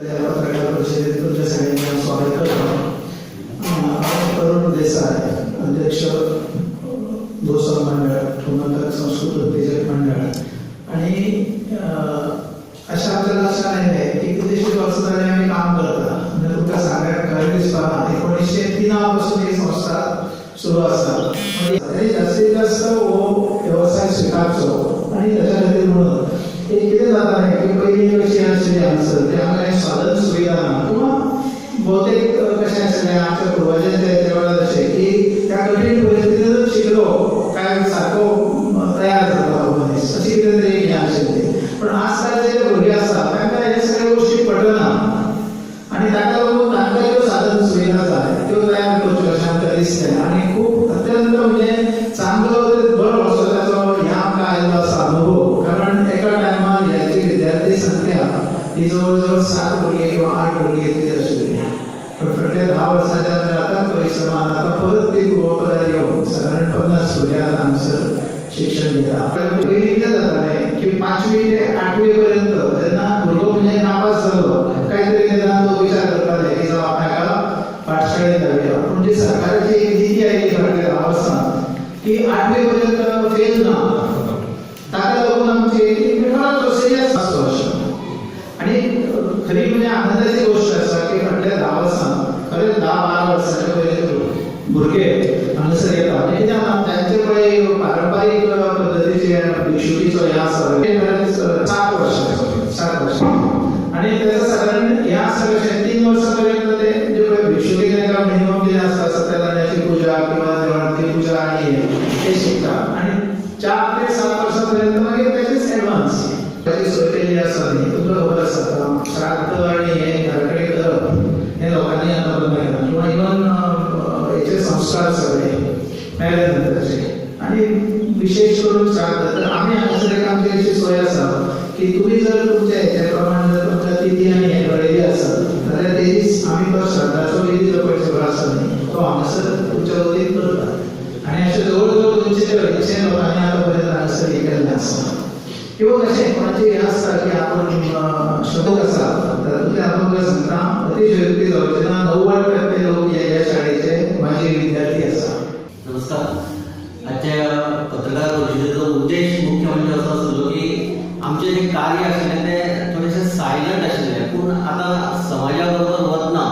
पत्रकार परिषदेत तुमच्या सगळ्यांना स्वागत करतो. तरुण देसाई अध्यक्ष गोसावी मंडळ, ठोमकर संस्कृत उत्तेजक मंडळ आणि अशा आपल्या लक्षात आहे की किती वर्ष झाले आम्ही काम करता. म्हणजे तुमका सांगायला कळले दिसताना 1903 पासून ही संस्था सुरू असतात. म्हणजे जास्तीत जास्त व्यवसाय स्वीकारतो आणि त्याच्या खातीर म्हणून एक कितें जाता न्ही की पयलीं कशी आशिल्ली हांगासर ते आमकां साधन सुविधा ना किंवा बहुतेक कशें आशिल्लें आमच्या पूर्वजांचे ते वेळार अशें की त्या कठीण परिस्थितींतूच शिकलो काय सारको तयार जाता मनीस अशी कितें तरी हें आशिल्लें. पण आजकालचे जे भुरगे आसा तांकां हे सगळे गोश्टी पटना आनी ताका लागून तांकां ज्यो साधन सुविधा जाय त्यो तयार करच्यो अशें आमकां दिसलें आणि खूब अत्यंत म्हणजे चांगलो बरो असो ताचो ह्या आमकां आयलो आसा अनुभव. कारण एका टायमार ह्याची विद्यार्थी संख्या ही जवळ 7 भुरगे किंवा 8 भुरगे इतली आशिल्ली. पण फाटल्या 10 वर्सांच्या आता परिश्रमान आता परत ती पूर्वपदार येवन साधारण 50 भुरग्यांक हांगासर शिक्षण दिता. पयलीं कितें जातालें की 5वी ते 8वी पर्यंत जेन्ना भुरगो म्हणजे नापास जालो कांय तरी निदान तो विचार करताले की जावं आपणाका पाठशाळेंत घालया. पूण जी सरकाराची एक नीती आयली फाटल्या 10 वर्सांत की 8वी पर्यंत फेल ना ताका लागून आमची खरोच सिरियस आसतो अशें. आणि खरी म्हणजे आनंदाची गोष्ट आसा की फाटल्या 10 वर्सांत खरेंच 10-12 वर्सांचे पयले भुरगे हांगासर येता. म्हणजे तांचे पळय पारंपारीक पद्दतीचे भिक्षुकीचो हे आसा 7 वर्सां आणि त्याचं साधारण हे आसा कशें 3 वर्सां पर्यंत ते जे पळय भिक्षुकी तांकां मिनिमम कितें आसता सत्यनारायणाची पुजा किंवा देवळांतली पुजा आनी हे शिकता. आणि 4 ते 7 वर्सां पर्यंत मागीर तेचेच एडवान्स त्याची सोय केल्ली आसा न्ही. तुमकां खबर आसा श्राद्ध आनी हे घराकडे करप हे लोकांनी आतां बंद केला किंवा इवन हेचे संस्कार सगळे मेळ्ळे नंतरचे. आणि विशेष करून श्राद्ध तर आमी हांगासर एक आमची अशी सोय आसा की तुमी जर तुमच्या हेच्या प्रमाणे जर तुमच्या तिथी आनी हे कळयली आसत जाल्यार ते दीस आमी तो श्राद्धाचो विधी जो पळय सगळो आसा न्ही तो हांगासर तुमच्या वतीन करता. आणि अशें जवळ जवळ 200 लोकांनी आतां पर्यंत हांगासर हे केल्लें आसा. किंवा कशें कोणाची हें आसता की आपण श्रमक आसा तातूंतले आपण तुका सांगता अतिशयोक्ती जावचे ना 90% लोक ह्या शाळेचे माझे विद्यार्थी आसा. नमस्कार. आजच्या पत्रकार परिषदेचो उद्देश मुख्य म्हणजे असो आसलो की आमचे जे कार्य आशिल्लें ते थोडेशें सायलंट आशिल्लें. पूण आतां समाजा बरोबर वतना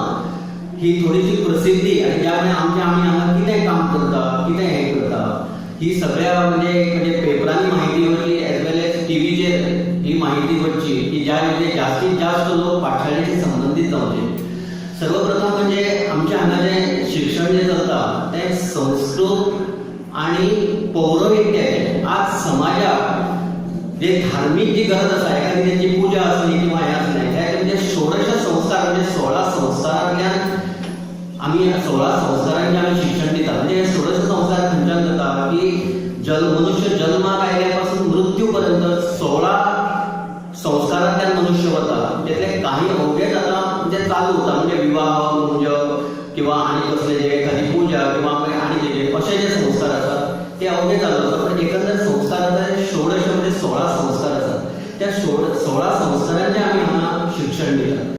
ही थोडीशी प्रसिद्धी आनी ज्या आमी हांगा कितें काम करता कितें हें करता ही सगळ्या म्हणजे पेपरांनी माहिती वचची एज वेल एज टीव्हीचेर ही माहिती वचची की ज्या म्हणजे जास्तीत जास्त लोक पाठशाळेशी संबंधित जावचे. सर्वप्रथम म्हणजे आमच्या हांगा जें शिक्षण जें चलता तें संस्कृत आनी पौरोहित्याचें. आज समाजाक जे धार्मीक जी गरज आसा एखादी तेंची पुजा आसली किंवा हें आसलें हे म्हणजे षोडश संस्कार म्हणजे 16 संस्कारांतल्यान आमी 16 संस्कारांचें आमी शिक्षण दिता. म्हणजे 16 संस्कार खंयच्यान जाता की मनुष्य जल्माक आयल्या पासून मृत्यू पर्यंत 16 संस्कारांतल्यान मनुष्य वता. त्यातले काही अवघेच आतां म्हणजे चालू उरता म्हणजे विवाह मुंज किंवा आनी कसले जे एखादी पुजा किंवा आनी जे अशे जे संस्कार आसात ते अवघे चालू आसता. पण एकंदर संस्कार आसा षोडश म्हणजे 16 संस्कार आसात. त्या 16 संस्कारांचें आमी हांगा शिक्षण दिता.